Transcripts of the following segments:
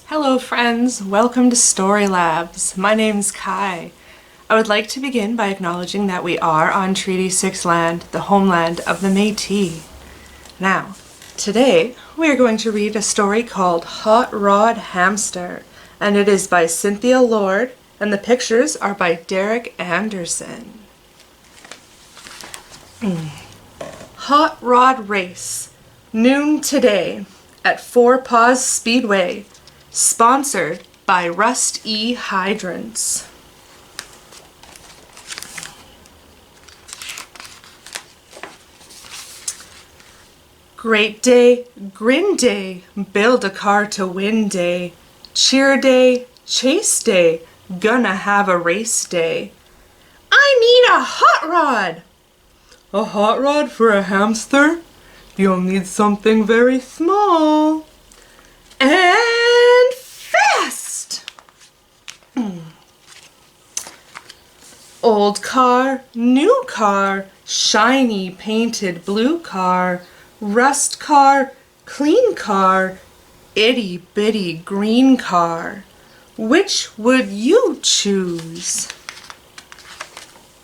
Hello friends, welcome to Story Labs. My name's Kai. I would like to begin by acknowledging that we are on Treaty 6 land, the homeland of the Métis. Now, today we are going to read a story called Hot Rod Hamster, and it is by Cynthia Lord, and the pictures are by Derek Anderson. Hot Rod Race, noon today at Four Paws Speedway. Sponsored by Rust E Hydrants. Great day, grin day, build a car to win day, cheer day, chase day, gonna have a race day. I need a hot rod! A hot rod for a hamster? You'll need something very small. And fast! Old car, new car, shiny painted blue car, rust car, clean car, itty bitty green car. Which would you choose?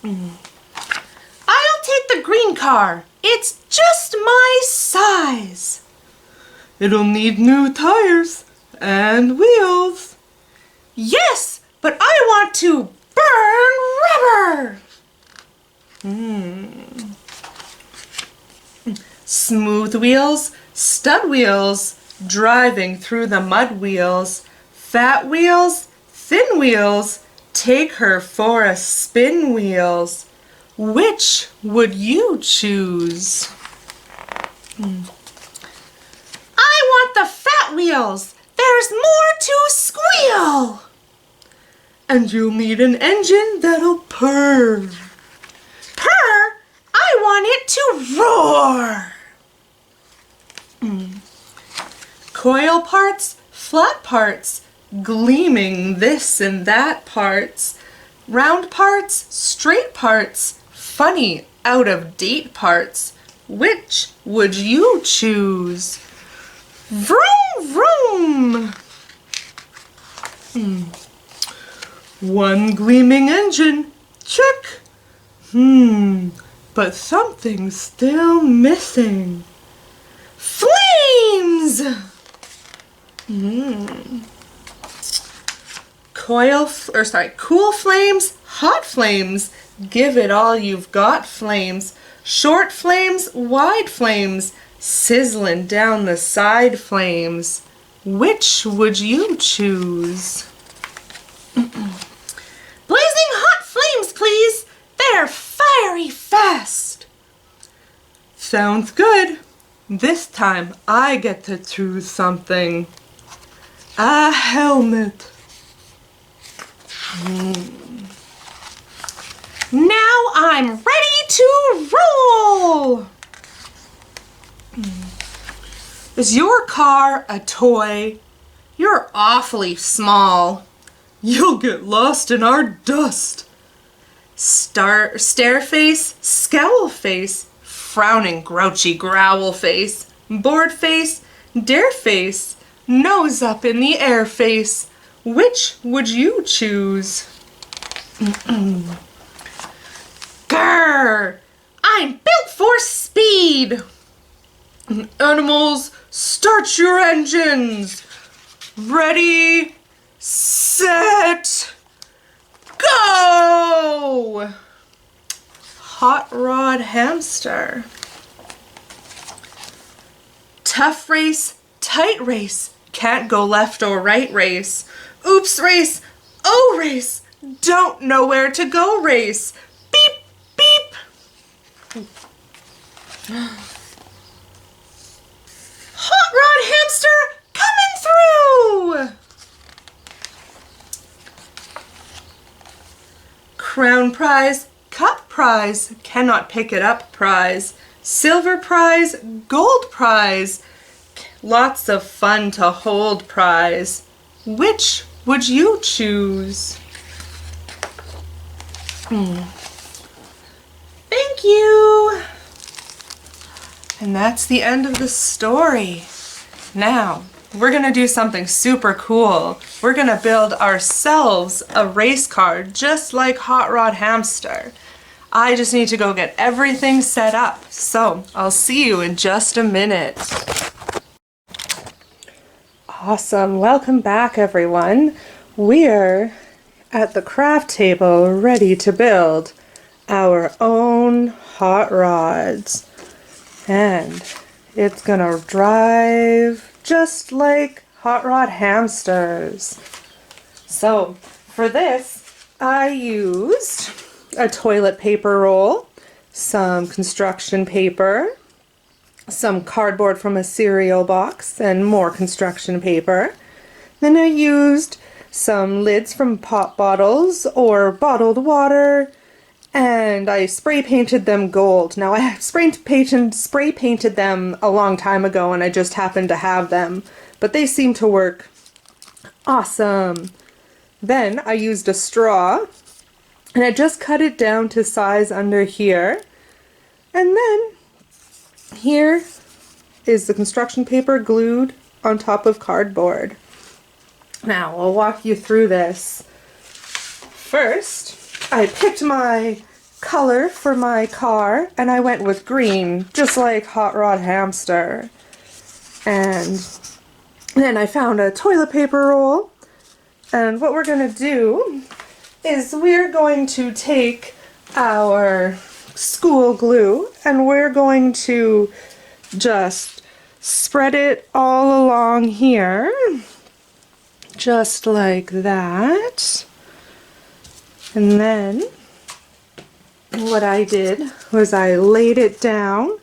I'll take the green car. It's just my size. It'll need new tires and wheels. Yes, but I want to burn rubber. Smooth wheels, stud wheels, driving through the mud wheels, fat wheels, thin wheels, take her for a spin wheels. Which would you choose? I want the fat wheels. There's more to squeal. And you'll need an engine that'll purr. Purr? I want it to roar. Coil parts, flat parts, gleaming this and that parts. Round parts, straight parts, funny out of date parts. Which would you choose? Vroom, vroom! One gleaming engine, check. But something's still missing. Flames! Cool flames, hot flames. Give it all you've got, flames. Short flames, wide flames. Sizzling down the side flames. Which would you choose? Blazing hot flames, please. They're fiery fast. Sounds good. This time I get to choose something. A helmet. Now I'm ready to roll. Is your car a toy? You're awfully small. You'll get lost in our dust. Stare face, scowl face, frowning grouchy growl face, bored face, dare face, nose up in the air face. Which would you choose? Grrr! I'm built for speed. Animals, start your engines. Ready, set, go! Hot Rod Hamster. Tough race, tight race, can't go left or right race. Oops race, oh race, don't know where to go race. Beep, beep. Hot Rod Hamster coming through! Crown prize, cup prize, cannot pick it up prize. Silver prize, gold prize, lots of fun to hold prize. Which would you choose? Thank you. And that's the end of the story. Now, we're gonna do something super cool. We're gonna build ourselves a race car just like Hot Rod Hamster. I just need to go get everything set up. So, I'll see you in just a minute. Awesome, welcome back everyone. We're at the craft table ready to build our own hot rods. And it's gonna drive just like Hot Rod Hamsters. So for this, I used a toilet paper roll, some construction paper, some cardboard from a cereal box, and more construction paper. Then I used some lids from pop bottles or bottled water, and I spray painted them gold. Now I spray painted them a long time ago and I just happened to have them, but they seem to work awesome. Then I used a straw and I just cut it down to size under here. And then here is the construction paper glued on top of cardboard. Now I'll walk you through this. First, I picked my color for my car and I went with green, just like Hot Rod Hamster. And then I found a toilet paper roll, and what we're going to do is we're going to take our school glue and we're going to just spread it all along here, just like that. And then what I did was I laid it down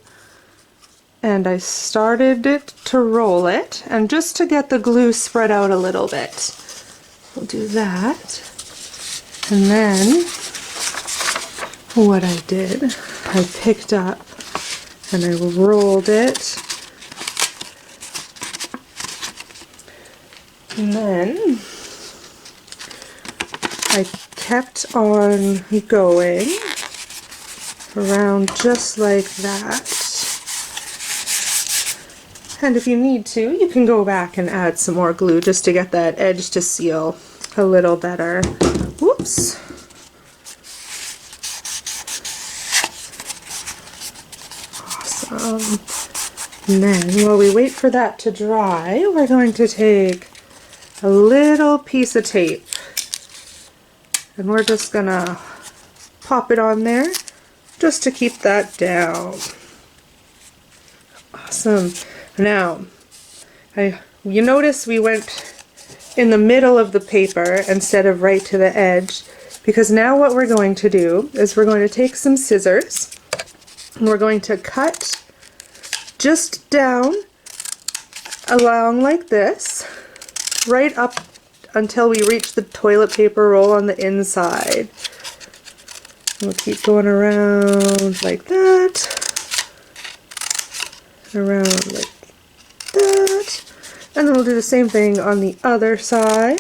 and I started it to roll it, and just to get the glue spread out a little bit. We'll do that. And then what I did, I picked up and I rolled it. And then I kept on going around just like that. And if you need to, you can go back and add some more glue just to get that edge to seal a little better. Whoops. Awesome. And then while we wait for that to dry, we're going to take a little piece of tape. And we're just gonna pop it on there just to keep that down. Awesome. Now, you notice we went in the middle of the paper instead of right to the edge, because now what we're going to do is we're going to take some scissors and we're going to cut just down along like this, right up until we reach the toilet paper roll on the inside. We'll keep going around like that, around like that, and then we'll do the same thing on the other side.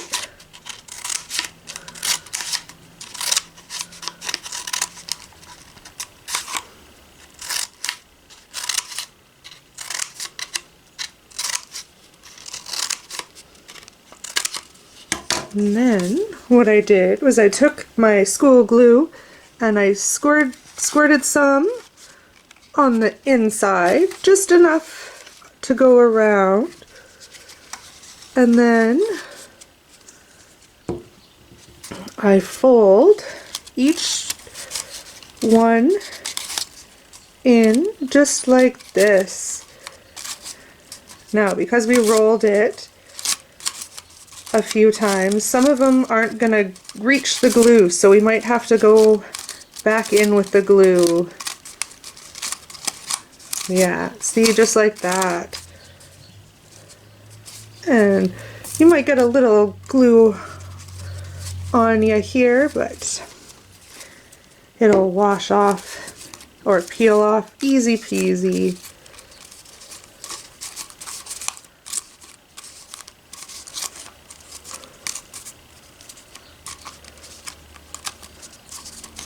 And then what I did was I took my school glue and I squirted some on the inside, just enough to go around, and then I fold each one in just like this. Now, because we rolled it a few times, some of them aren't gonna reach the glue, so we might have to go back in with the glue. Yeah, see, just like that. And you might get a little glue on you here, but it'll wash off or peel off easy peasy.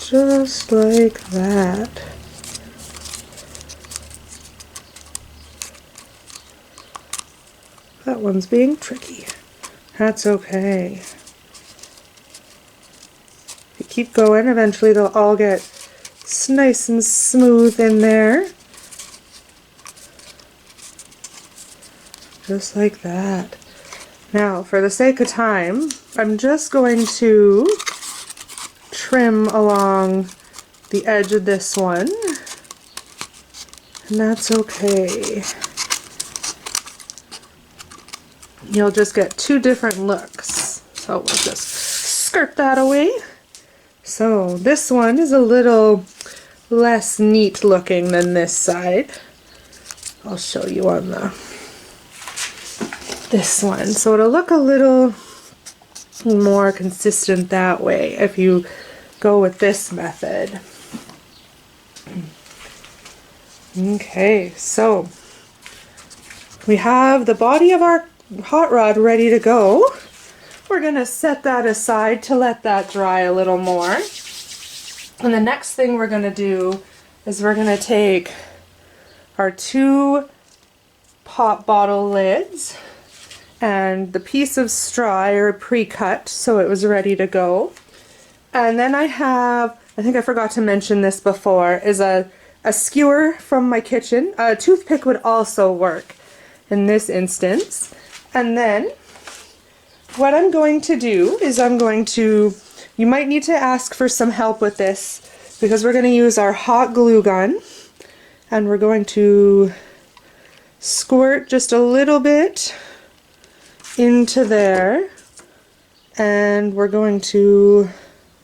Just like that. one's being tricky. That's okay. If you keep going, eventually they'll all get nice and smooth in there. Just like that. Now, for the sake of time, I'm just going to trim along the edge of this one. And that's okay. You'll just get two different looks. So we'll just skirt that away. So this one is a little less neat looking than this side. I'll show you on this one. So it'll look a little more consistent that way if you go with this method. Okay, so we have the body of our hot rod ready to go. We're going to set that aside to let that dry a little more. And the next thing we're going to do is we're going to take our two pop bottle lids and the piece of straw I pre-cut so it was ready to go. And then I think I forgot to mention this before, is a skewer from my kitchen. A toothpick would also work in this instance. And then what I'm going to do is you might need to ask for some help with this because we're going to use our hot glue gun and we're going to squirt just a little bit into there and we're going to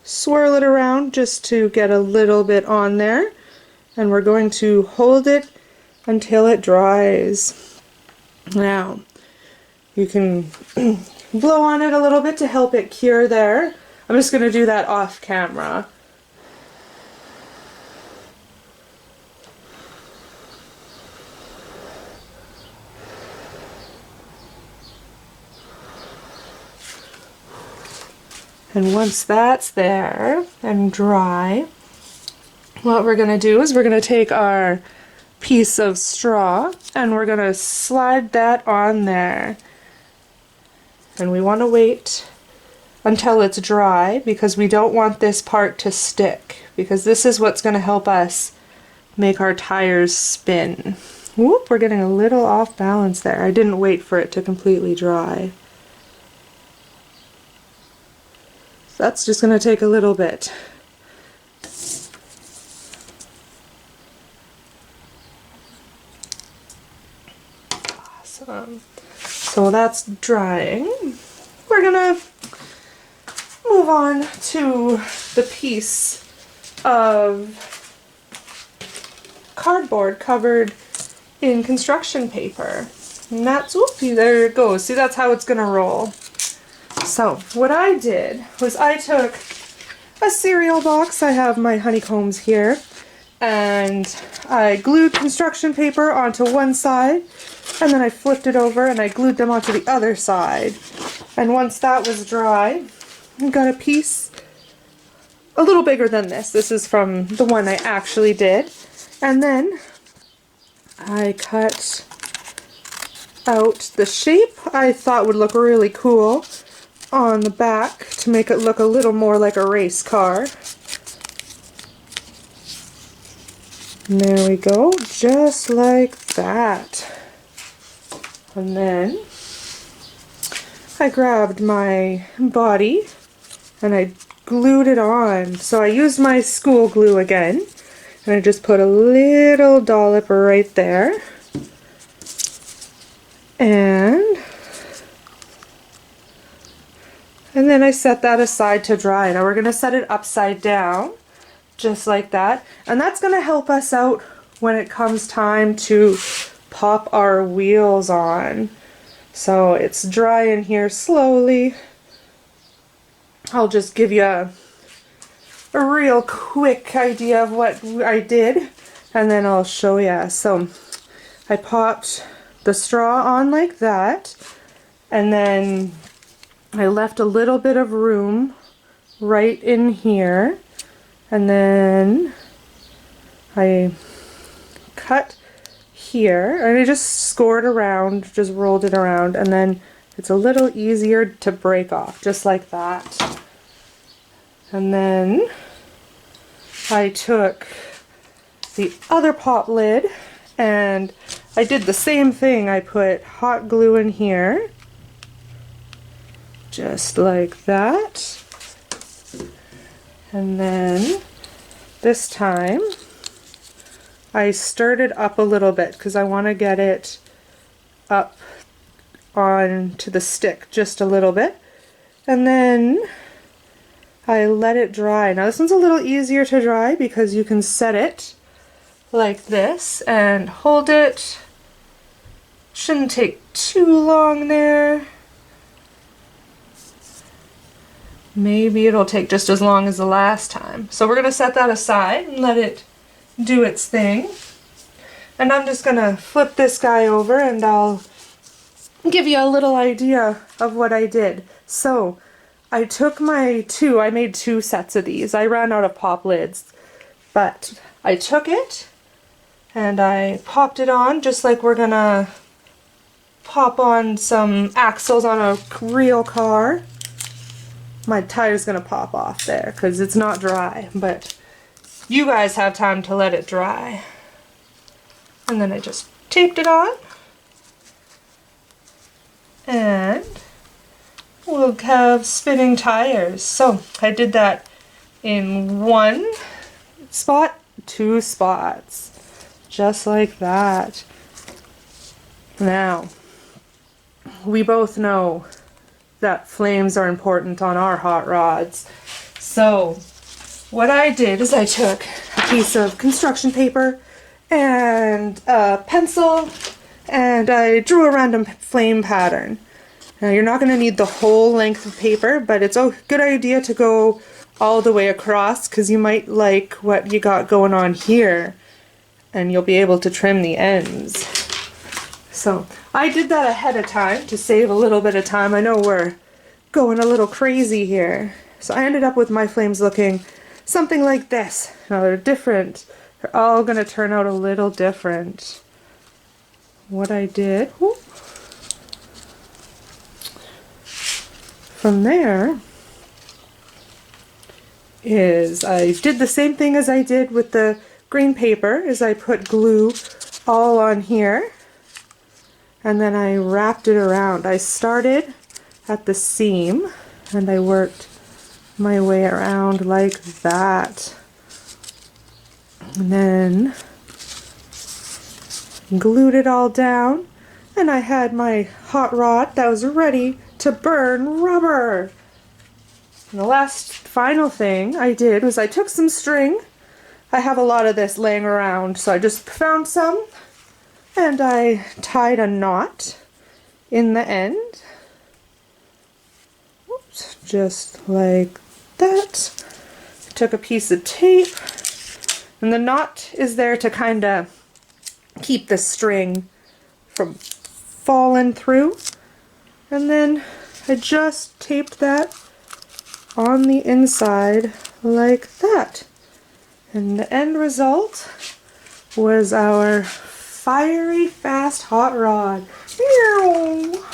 swirl it around just to get a little bit on there. And we're going to hold it until it dries. Now, you can blow on it a little bit to help it cure there. I'm just going to do that off camera. And once that's there and dry, what we're going to do is we're going to take our piece of straw and we're going to slide that on there. And we want to wait until it's dry because we don't want this part to stick, because this is what's going to help us make our tires spin. Whoop, we're getting a little off balance there. I didn't wait for it to completely dry. So that's just going to take a little bit. So that's drying. We're gonna move on to the piece of cardboard covered in construction paper. And that's, oopsie, there it goes. See, that's how it's gonna roll. So what I did was I took a cereal box. I have my honeycombs here. And I glued construction paper onto one side, and then I flipped it over and I glued them onto the other side. And once that was dry, I got a piece a little bigger than this. This is from the one I actually did. And then I cut out the shape I thought would look really cool on the back to make it look a little more like a race car. And there we go, just like that. And then I grabbed my body and I glued it on. So I used my school glue again and I just put a little dollop right there. And then I set that aside to dry. Now we're going to set it upside down. Just like that, and that's going to help us out when it comes time to pop our wheels on. So it's drying here slowly. I'll just give you a real quick idea of what I did and then I'll show you. So I popped the straw on like that and then I left a little bit of room right in here. And then I cut here, and I just scored around, just rolled it around, and then it's a little easier to break off, just like that. And then I took the other pop lid and I did the same thing. I put hot glue in here, just like that. And then this time I stirred it up a little bit because I want to get it up onto the stick just a little bit. And then I let it dry. Now this one's a little easier to dry because you can set it like this and hold it. Shouldn't take too long there. Maybe it'll take just as long as the last time. So we're going to set that aside and let it do its thing. And I'm just going to flip this guy over and I'll give you a little idea of what I did. So I took I made 2 sets of these. I ran out of pop lids, but I took it and I popped it on just like we're gonna pop on some axles on a real car. My tire's gonna pop off there because it's not dry, but you guys have time to let it dry. And then I just taped it on, and we'll have spinning tires. So I did that in 1 spot, 2 spots, just like that. Now, we both know that flames are important on our hot rods. So what I did is I took a piece of construction paper and a pencil and I drew a random flame pattern. Now you're not going to need the whole length of paper, but it's a good idea to go all the way across because you might like what you got going on here and you'll be able to trim the ends. So I did that ahead of time to save a little bit of time. I know we're going a little crazy here. So I ended up with my flames looking something like this. Now they're different. They're all going to turn out a little different. What I did... Whoop, from there is I did the same thing as I did with the green paper, is I put glue all on here and then I wrapped it around. I started at the seam and I worked my way around like that, and then glued it all down, and I had my hot rod that was ready to burn rubber. And the last final thing I did was I took some string. I have a lot of this laying around, so I just found some and I tied a knot in the end. Oops, just like that. I took a piece of tape, and the knot is there to kind of keep the string from falling through. And then I just taped that on the inside like that. And the end result was our fiery fast hot rod. Meow.